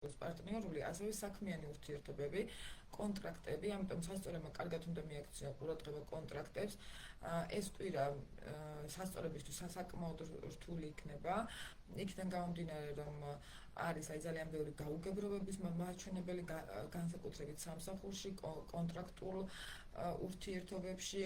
პარტნიორული, ასევე საქმიანი ურთიერთობები, კონტრაქტები, ამიტომ სასწორებმა კარგად უნდა მიაქციონ ყურადღება კონტრაქტებს. ეს კვირა სასწორებისთვის სასაკმაოდ რთული იქნება. იქიდან გამომდინარე, რომ არის ძალიან ბევრი გაუგებრობების მაჩვენებელი განსაკუთრებით სამსახურში, კონტრაქტულ ურთიერთობებში,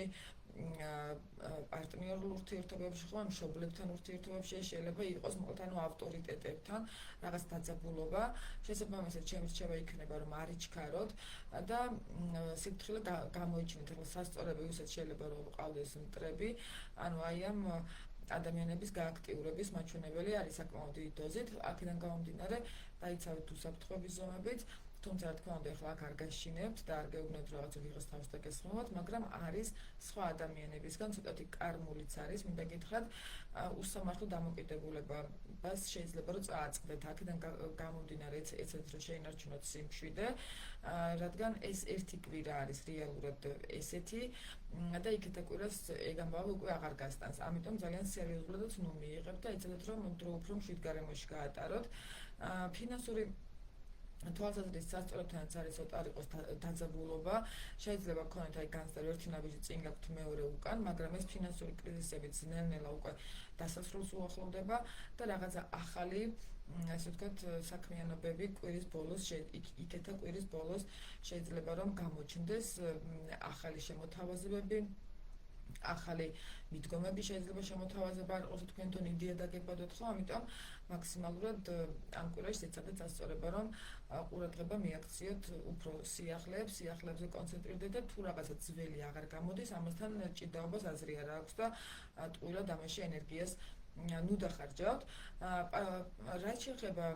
პარტნიორულ ურთიერთობებში, ხო, მშობლებთან ურთიერთობებში შეიძლება იყოს მოკლედ ავტორიტეტებთან რაღაც დაძაბულობა. შესაბამისად, ჩემი რჩევა იქნება, რომ არ იჩქაროთ და სიფრთხილე გამოიჩინოთ, რომ სასწორები ისეთ შეიძლება რომ ყავდეს მტრები, ანუ აი ამ ადამიანების გააქტიურების მაჩვენებელი არის საკმაოდ დიდი დოზით. აქედან გამომდინარე, დაიცავთ უსაფრთხოების ზომებით. თუმცა, რა თქმა უნდა, ახლა აქ არ გაშინებთ და არ გეუბნებთ რაღაცა ვიღას თავს დაგესხმოთ, მაგრამ არის სხვა ადამიანებისგან ცოტათი კარმულიც არის, მინდა გითხრათ, უსამართლო დამოკიდებულებას შეიძლება რომ წააწყდეთ. აქედან გამომდინარე, ეცადეთ რომ შეინარჩუნოთ სიმშვიდე, რადგან ეს ერთი კვირა არის რეალურად ესეთი და იქეთა კვირას ეგ ამბავი უკვე აღარ გასტანს. ამიტომ ძალიან სერიოზულად მიიღებთ და ეცადეთ რომ დრო უფრო მშვიდ გარემოში გაატაროთ. ფინანსური თვალსაზრისით სასწორებთანაც არის ცოტა არ იყოს დაძაბულობა, შეიძლება გქონდეთ აი განსწრები ერთი ნაბიჯი წინ გაქვთ მეორე უკან, მაგრამ ეს ფინანსური კრიზისებიც ნელ-ნელა უკვე დასასრულს უახლოვდება და რაღაცა ახალი, ასე ვთქვათ, საქმიანობები კვირის ბოლოს, იქეთა კვირის ბოლოს შეიძლება რომ გამოჩნდეს ახალი შემოთავაზებები, ახალი მიდგომები შეიძლება შემოთავაზება არ იყოს თქვენთან იდეა დაგებადოთ, ხო, ამიტომ მაქსიმალურად ამ კვირაში ეცადეთ სასწორება რომ ყურადღება მიაქციოთ უფრო სიახლეებზე კონცენტრირდეთ და თუ რაღაცა ძველი აღარ გამოდის, ამასთან ჭიდაობას აზრი არ აქვს და ტყუილად ამაში ენერგიას ნუ დახარჯავთ. რაც შეეხება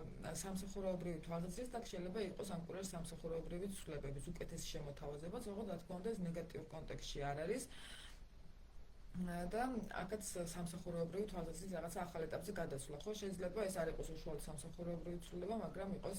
სამსახურეობრივი თვალსაზრისით, აქ შეიძლება იყოს ამ კვირაში სამსახურეობრივი ცვლილებების უკეთესი შემოთავაზებაც, ოღონდ რა თქმა უნდა ეს ნეგატიურ კონტექსტში არ არის. და აქაც სამსახურეობრივი თვალსაზრისით რაღაცა ახალ ეტაპზე გადასვლა, ხო, შეიძლება ეს არ იყოს უშუალოდ სამსახურეობრივი ცვლილება, მაგრამ იყოს